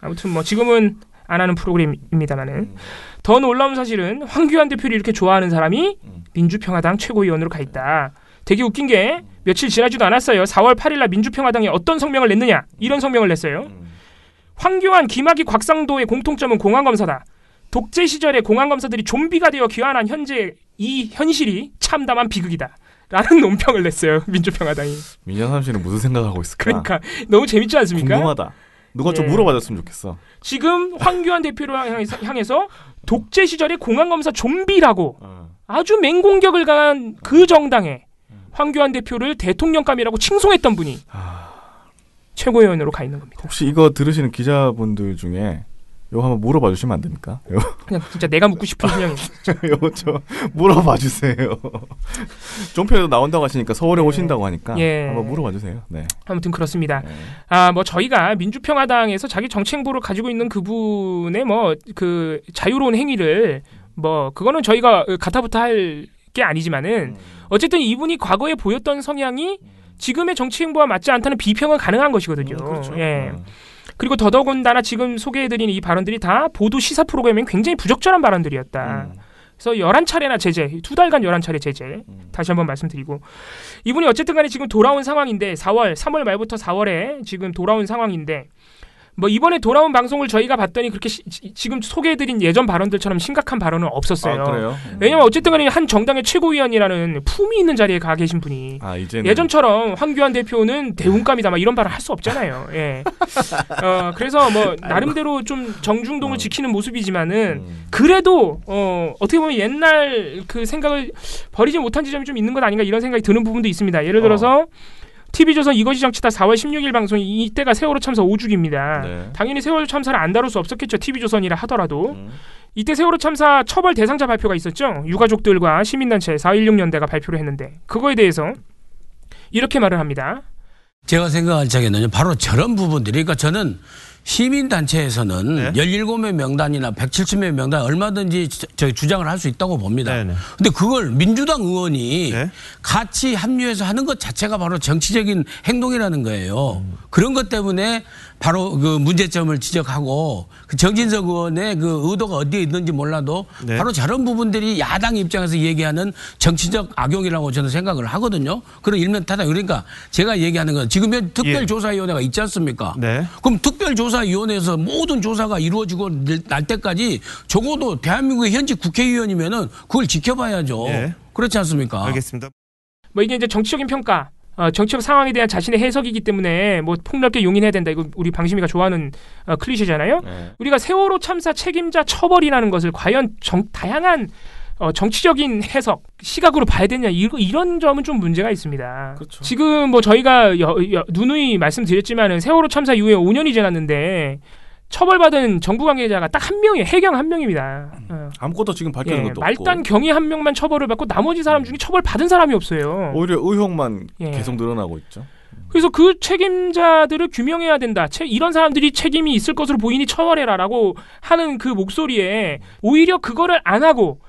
S2: 아무튼 지금은 안 하는 프로그램입니다만은 더 놀라운 사실은 황교안 대표를 이렇게 좋아하는 사람이 민주평화당 최고위원으로 가 있다. 되게 웃긴 게 며칠 지나지도 않았어요. 4월 8일 날 민주평화당이 어떤 성명을 냈느냐. 이런 성명을 냈어요. 황교안, 김학의, 곽상도의 공통점은 공안검사다. 독재 시절에 공안검사들이 좀비가 되어 귀환한 현재 이 현실이 참담한 비극이다. 라는 논평을 냈어요. 민주평화당이.
S3: 민영삼 씨는 무슨 생각하고 있을까?
S2: 그러니까 너무 재밌지 않습니까?
S3: 궁금하다. 누가 좀 물어봐줬으면 좋겠어.
S2: 지금 황교안 대표를 향해서 독재 시절에 공안검사 좀비라고 아주 맹공격을 가한 그 정당에 황교안 대표를 대통령감이라고 칭송했던 분이 최고위원으로 가 있는 겁니다.
S3: 혹시 이거 들으시는 기자분들 중에 이거 한번 물어봐 주시면 안 됩니까?
S2: 그냥 진짜 내가 묻고 싶은 분량이
S3: 이거 좀 물어봐 주세요. 종편에도 나온다고 하시니까 서울에 오신다고 하니까 한번 물어봐 주세요. 네.
S2: 아무튼 그렇습니다. 뭐 저희가 민주평화당에서 자기 정치 행보를 가지고 있는 그분의 뭐 그 자유로운 행위를 뭐 그거는 저희가 가타부타 할 게 아니지만은 어쨌든 이분이 과거에 보였던 성향이 지금의 정치 행보와 맞지 않다는 비평은 가능한 것이거든요.
S3: 그렇죠.
S2: 예. 그리고 더더군다나 지금 소개해드린 이 발언들이 다 보도 시사 프로그램에 굉장히 부적절한 발언들이었다. 그래서 11차례나 제재, 2달간 11차례 제재. 다시 한번 말씀드리고 이분이 어쨌든 간에 지금 돌아온 상황인데 3월 말부터 4월에 지금 돌아온 상황인데 뭐 이번에 돌아온 방송을 저희가 봤더니 그렇게 지금 소개해드린 예전 발언들처럼 심각한 발언은 없었어요.
S3: 그래요?
S2: 왜냐면 어쨌든 간에 한 정당의 최고위원이라는 품위 있는 자리에 가 계신 분이 예전처럼 황교안 대표는 대운감이다 막 이런 발언 할 수 없잖아요. 예. 그래서 뭐 나름대로 좀 정중동을 지키는 모습이지만은 그래도 어떻게 보면 옛날 그 생각을 버리지 못한 지점이 좀 있는 것 아닌가 이런 생각이 드는 부분도 있습니다. 예를 들어서 TV조선 이것이 정치다 4월 16일 방송이 이때가 세월호 참사 5주기입니다. 네. 당연히 세월호 참사를 안 다룰 수 없었겠죠. TV조선이라 하더라도. 이때 세월호 참사 처벌 대상자 발표가 있었죠. 유가족들과 시민단체 4.16연대가 발표를 했는데 그거에 대해서 이렇게 말을 합니다.
S7: 제가 생각할 적에는 바로 저런 부분들이 그러니까 저는 시민단체에서는 17명 명단이나 170명 명단 얼마든지 주장을 할 수 있다고 봅니다. 그런데 그걸 민주당 의원이 같이 합류해서 하는 것 자체가 바로 정치적인 행동이라는 거예요. 그런 것 때문에 바로 그 문제점을 지적하고 그 정진석 의원의 그 의도가 어디에 있는지 몰라도 바로 저런 부분들이 야당 입장에서 얘기하는 정치적 악용이라고 저는 생각을 하거든요. 그런 일면타당. 그러니까 제가 얘기하는 건 지금 특별조사위원회가 있지 않습니까? 그럼 특별조사위원회에서 모든 조사가 이루어지고 날 때까지 적어도 대한민국의 현직 국회의원이면은 그걸 지켜봐야죠. 그렇지 않습니까?
S11: 알겠습니다.
S2: 뭐 이게 이제 정치적인 평가. 정치적 상황에 대한 자신의 해석이기 때문에 뭐 폭넓게 용인해야 된다. 이거 우리 방심이가 좋아하는 클리셰잖아요. 우리가 세월호 참사 책임자 처벌이라는 것을 과연 다양한 정치적인 해석, 시각으로 봐야 되냐 이런 점은 좀 문제가 있습니다.
S3: 그렇죠.
S2: 지금 뭐 저희가 누누이 말씀드렸지만은 세월호 참사 이후에 5년이 지났는데 처벌받은 정부 관계자가 딱 한 명이에요. 해경 한 명입니다.
S3: 아무것도 지금 밝히는 것도 없고.
S2: 말단 경위 한 명만 처벌을 받고 나머지 사람 중에 처벌 받은 사람이 없어요.
S3: 오히려 의혹만 계속 늘어나고 있죠.
S2: 그래서 그 책임자들을 규명해야 된다. 이런 사람들이 책임이 있을 것으로 보이니 처벌해라라고 하는 그 목소리에 오히려 그거를 안 하고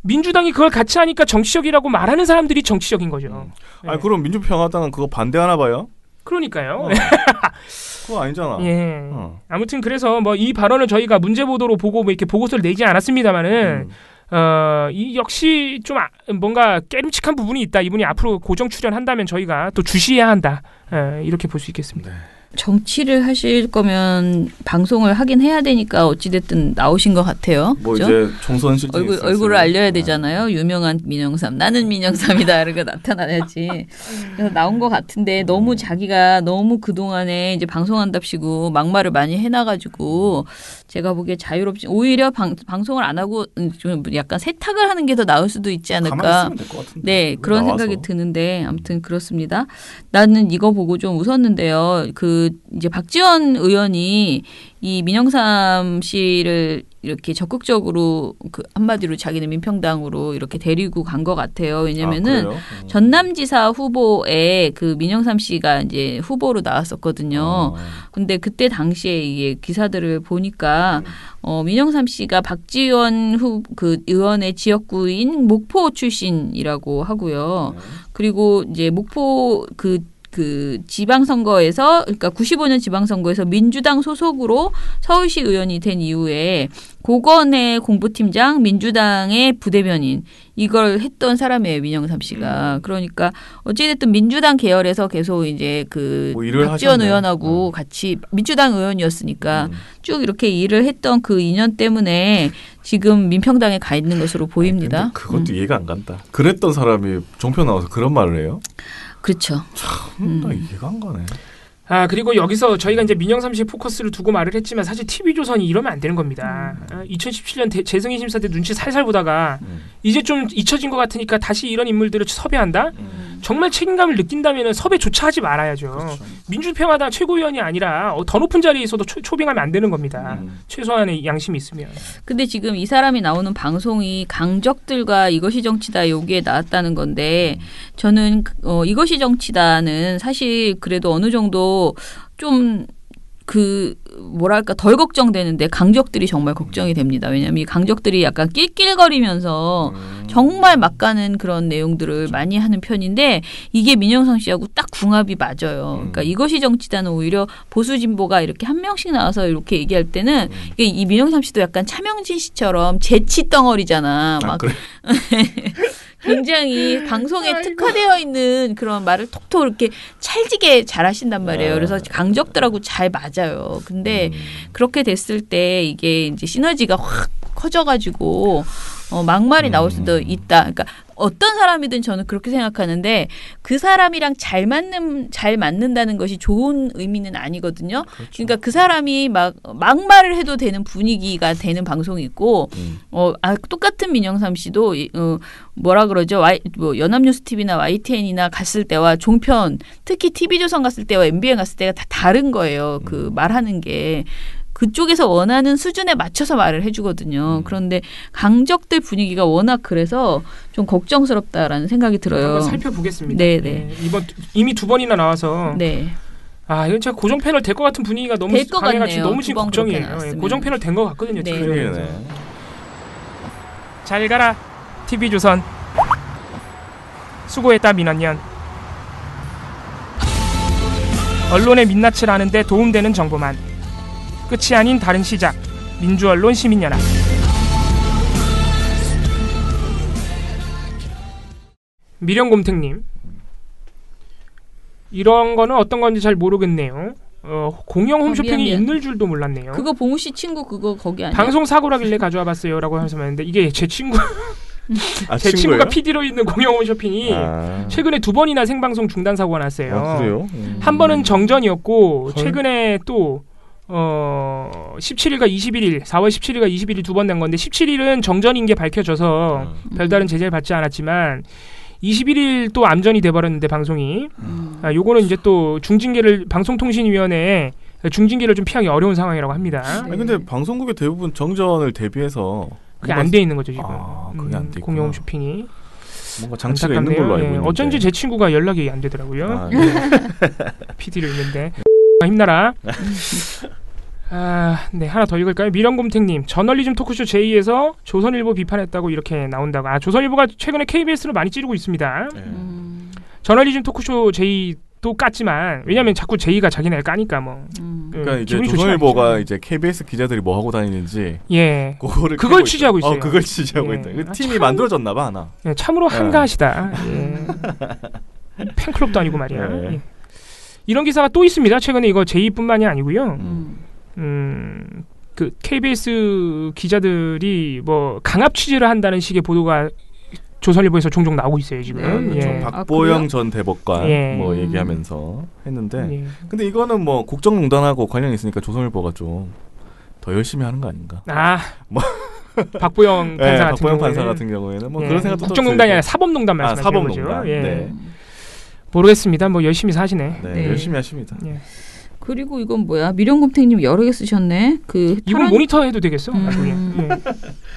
S2: 민주당이 그걸 같이 하니까 정치적이라고 말하는 사람들이 정치적인 거죠.
S3: 아니 그럼 민주평화당은 그거 반대하나 봐요?
S2: 그러니까요.
S3: 그거 아니잖아.
S2: 아무튼 그래서 뭐 이 발언을 저희가 문제 보도로 보고 뭐 이렇게 보고서를 내지 않았습니다만은 이 역시 좀 뭔가 깨름칙한 부분이 있다. 이분이 앞으로 고정 출연한다면 저희가 또 주시해야 한다. 이렇게 볼 수 있겠습니다.
S6: 정치를 하실 거면 방송을 하긴 해야 되니까 어찌됐든 나오신 것 같아요.
S3: 뭐
S6: 그렇죠?
S3: 이제 총선 시즌
S6: 얼굴을 알려야 되잖아요. 유명한 민영삼. 나는 민영삼이다. 이렇게 나타나야지. 그래서 나온 것 같은데 너무 자기가 너무 그동안에 이제 방송한답시고 막말을 많이 해놔가지고 제가 보기에 자유롭지 오히려 방송을 안 하고 좀 약간 세탁을 하는 게 더 나을 수도 있지 않을까. 네, 그런
S3: 나와서.
S6: 생각이 드는데 아무튼 그렇습니다. 나는 이거 보고 좀 웃었는데요. 이제 박지원 의원이 이 민영삼 씨를 이렇게 적극적으로 한마디로 자기는 민평당으로 이렇게 데리고 간 것 같아요. 왜냐면은 전남지사 후보에 그 민영삼 씨가 이제 후보로 나왔었거든요. 근데 그때 당시에 이게 기사들을 보니까 민영삼 씨가 박지원 의원의 지역구인 목포 출신이라고 하고요. 그리고 이제 목포 그 지방선거에서 그러니까 95년 지방선거에서 민주당 소속으로 서울시 의원이 된 이후에 고건의 공보팀장 민주당의 부대변인 이걸 했던 사람이에요. 민영삼 씨가. 그러니까 어찌됐든 민주당 계열에서 계속 이제
S3: 뭐
S6: 박지원 의원하고 같이 민주당 의원이었으니까 쭉 이렇게 일을 했던 그 인연 때문에 지금 민평당에 가 있는 것으로 보입니다.
S3: 그것도 이해가 안 간다. 그랬던 사람이 종편 나와서 그런 말을 해요?
S6: 그렇죠.
S3: 참, 나 이해가 안 가네.
S2: 그리고 여기서 저희가 이제 민영삼 씨의 포커스를 두고 말을 했지만 사실 TV조선이 이러면 안 되는 겁니다. 2017년 재승인 심사 때 눈치 살살 보다가 이제 좀 잊혀진 것 같으니까 다시 이런 인물들을 섭외한다? 정말 책임감을 느낀다면 섭외조차 하지 말아야죠. 그렇죠. 민주평화당 최고위원이 아니라 더 높은 자리에서도 초빙하면 안 되는 겁니다. 최소한의 양심이 있으면.
S6: 근데 지금 이 사람이 나오는 방송이 강적들과 이것이 정치다 여기에 나왔다는 건데 저는 이것이 정치다는 사실 그래도 어느 정도 좀 뭐랄까 덜 걱정되는데 강적들이 정말 걱정이 됩니다. 왜냐하면 이 강적들이 약간 낄낄거리면서 정말 막 가는 그런 내용들을 많이 하는 편인데 이게 민영상 씨하고 딱 궁합이 맞아요. 그러니까 이것이 정치다는 오히려 보수 진보가 이렇게 한 명씩 나와서 이렇게 얘기할 때는 이 민영상 씨도 약간 차명진 씨처럼 재치 덩어리잖아. 막
S3: 그래?
S6: 굉장히 방송에 특화되어 있는 그런 말을 톡톡 이렇게 찰지게 잘하신단 말이에요. 그래서 강적들하고 잘 맞아요. 근데 그렇게 됐을 때 이게 이제 시너지가 확 커져가지고 막말이 나올 수도 있다. 그러니까 어떤 사람이든 저는 그렇게 생각하는데 그 사람이랑 잘 맞는다는 것이 좋은 의미는 아니거든요. 그렇죠. 그러니까 그 사람이 막말을 해도 되는 분위기가 되는 방송이 있고 똑같은 민영삼 씨도 뭐라 그러죠? 연합뉴스 TV나 YTN이나 갔을 때와 종편 특히 TV조선 갔을 때와 MBN 갔을 때가 다 다른 거예요. 그 말하는 게. 그쪽에서 원하는 수준에 맞춰서 말을 해주거든요. 그런데 강적들 분위기가 워낙 그래서 좀 걱정스럽다라는 생각이 들어요.
S2: 한번 살펴보겠습니다.
S6: 네네.
S2: 이번 이미 2번이나 나와서.
S6: 네.
S2: 이건 제가 고정 패널 될 것 같은 분위기가 너무 강해가지고 너무 지금 걱정이에요. 고정 패널 된 것 같거든요.
S6: 네.
S2: 지금. 잘 가라 TV조선. 수고했다 민원연. 언론의 민낯을 아는데 도움되는 정보만. 끝이 아닌 다른 시작. 민주언론 시민연합. 미령곰탱님. 이런 거는 어떤 건지 잘 모르겠네요. 공영 홈쇼핑이
S6: 미안.
S2: 있는 줄도 몰랐네요.
S6: 그거 봉우 씨 친구 그거 거기 아니야?
S2: 방송 사고라길래 가져와 봤어요라고 하면서 말했는데 이게 제 친구 제
S3: 친구예요?
S2: 친구가 PD로 있는 공영 홈쇼핑이 최근에 2번이나 생방송 중단 사고가 났어요.
S3: 그래요?
S2: 한 번은 정전이었고 최근에 또 17일과 21일, 4월 17일과 21일 2번 낸 건데 17일은 정전인 게 밝혀져서 별다른 제재를 받지 않았지만 21일 또 암전이 돼버렸는데 방송이 요거는 이제 또 중징계를 방송통신위원회에 중징계를 좀 피하기 어려운 상황이라고 합니다.
S3: 근데 방송국의 대부분 정전을 대비해서
S2: 그게 안 돼 있는 거죠 지금.
S3: 그게 안 돼 있구나.
S2: 공영 쇼핑이
S3: 뭔가 장치가 있는 걸로 알고 있는데
S2: 어쩐지 제 친구가 연락이 안 되더라고요. PD를 있는데 힘나라. 네, 하나 더 읽을까요? 미령곰탱님, 저널리즘 토크쇼 제2에서 조선일보 비판했다고 이렇게 나온다고. 조선일보가 최근에 KBS를 많이 찌르고 있습니다. 저널리즘 토크쇼 제2도 깠지만 왜냐하면 자꾸 제2가 자기네를 까니까 뭐.
S3: 그러니까 이제 조선일보가 이제 KBS 기자들이 뭐 하고 다니는지
S2: 그걸 취재하고 있어요.
S3: 그걸 취재하고 있다. 그 팀이 만들어졌나 봐 하나.
S2: 참으로 한가하시다. 팬클럽도 아니고 말이야. 이런 기사가 또 있습니다. 최근에 이거 제2뿐만이 아니고요. 그 KBS 기자들이 뭐 강압 취재를 한다는 식의 보도가 조선일보에서 종종 나오고 있어요 지금.
S3: 박보영 전 대법관 뭐 얘기하면서 했는데, 근데 이거는 뭐 국정농단하고 관련이 있으니까 조선일보가 좀 더 열심히 하는 거 아닌가?
S2: 뭐 박보영 판사
S3: 같은 경우에는 뭐 그런 생각도
S2: 국정농단이 아니라 사법농단 말씀하시는 거죠.
S3: 네.
S2: 모르겠습니다. 뭐 열심히 사시네.
S3: 네. 열심히 하십니다.
S6: 그리고 이건 뭐야? 미령곰탱님 여러 개 쓰셨네.
S2: 이건 모니터 해도 되겠어?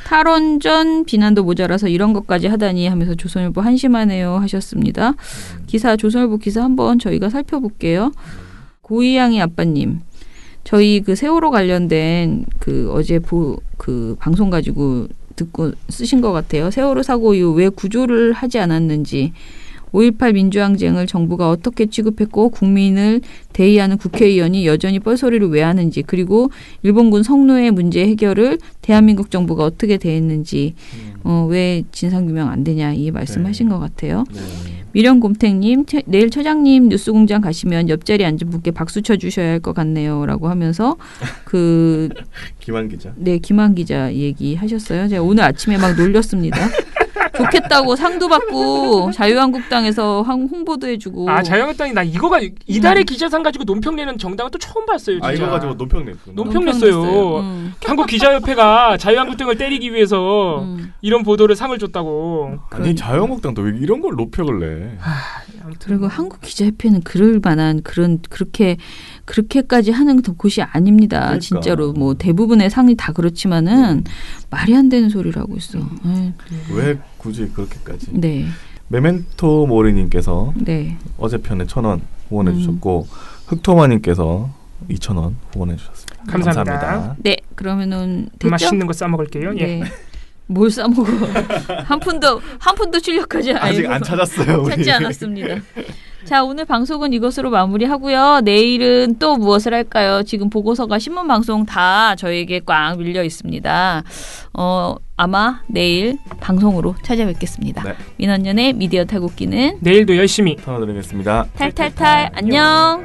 S6: 탈원전 비난도 모자라서 이런 것까지 하다니 하면서 조선일보 한심하네요 하셨습니다. 기사 조선일보 기사 한번 저희가 살펴볼게요. 고이양이 아빠님, 저희 그 세월호 관련된 어제 그 방송 가지고 듣고 쓰신 것 같아요. 세월호 사고 이후 왜 구조를 하지 않았는지. 5.18 민주항쟁을 정부가 어떻게 취급했고 국민을 대의하는 국회의원이 여전히 뻘소리를 왜 하는지, 그리고 일본군 성노예 문제 해결을 대한민국 정부가 어떻게 대했는지 왜 진상규명 안 되냐 이 말씀하신 것 같아요. 미령곰탱님, 내일 처장님 뉴스공장 가시면 옆자리에 앉은 분께 박수 쳐주셔야 할 것 같네요 라고 하면서
S3: 김한 기자.
S6: 네, 김한 기자 얘기하셨어요. 제가 오늘 아침에 막 놀렸습니다. 좋겠다고 상도 받고 자유한국당에서 홍보도 해주고.
S2: 자유한국당이 나 이거가 이달의 기자상 가지고 논평 내는 정당은 또 처음 봤어요. 진짜.
S3: 이거 가지고 논평 냈구나.
S2: 논평 냈어요. 한국기자협회가 자유한국당을 때리기 위해서 이런 보도를 상을 줬다고.
S3: 아니 자유한국당도 왜 이런 걸 논평을 내?
S6: 그리고 한국기자협회는 그럴 만한 그렇게까지 하는 곳이 아닙니다. 그러니까. 진짜로 뭐 대부분의 상이 다 그렇지만은 말이 안 되는 소리를 하고 있어.
S3: 왜 굳이 그렇게까지?
S6: 네.
S3: 메멘토 모리님께서
S6: 네.
S3: 어제 편에 1,000원 후원해 주셨고 흑토마님께서 2,000원 후원해 주셨습니다.
S2: 감사합니다.
S6: 네, 그러면은 됐죠?
S2: 맛있는 거 싸 먹을게요. 예.
S6: 네. 뭘 싸먹어? 한 푼도 출력하지
S3: 아직 안 찾았어요.
S6: 찾지 않았습니다. 자, 오늘 방송은 이것으로 마무리하고요. 내일은 또 무엇을 할까요? 지금 보고서가 신문 방송 다 저에게 꽉 밀려 있습니다. 아마 내일 방송으로 찾아뵙겠습니다. 네. 민원연의 미디어 탈곡기는
S2: 내일도 열심히
S3: 털어드리겠습니다.
S6: 탈탈탈 안녕.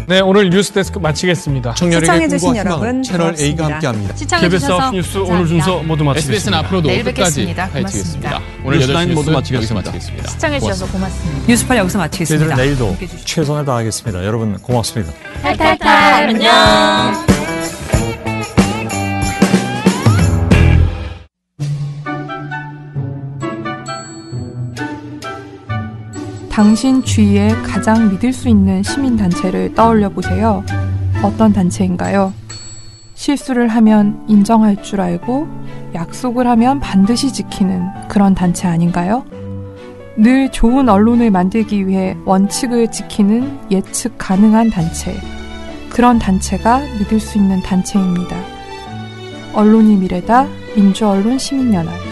S11: 네, 오늘 뉴스데스크 마치겠습니다.
S12: 시청해주신 여러분 채널 A가 함께합니다.
S11: KBS 뉴스 오늘 순서 모두 마치겠습니다.
S12: SBS는 앞으로도 끝까지 파헤치겠습니다. 오늘 8시 모두 마치겠습니다.
S6: 시청해주셔서 고맙습니다.
S12: 뉴스팔 여기서 마치겠습니다.
S11: 저희들은 내일도 최선을 다하겠습니다. 여러분 고맙습니다.
S6: 탈탈탈 안녕.
S13: 당신 주위에 가장 믿을 수 있는 시민단체를 떠올려 보세요. 어떤 단체인가요? 실수를 하면 인정할 줄 알고 약속을 하면 반드시 지키는 그런 단체 아닌가요? 늘 좋은 언론을 만들기 위해 원칙을 지키는 예측 가능한 단체. 그런 단체가 믿을 수 있는 단체입니다. 언론이 미래다. 민주언론 시민연합.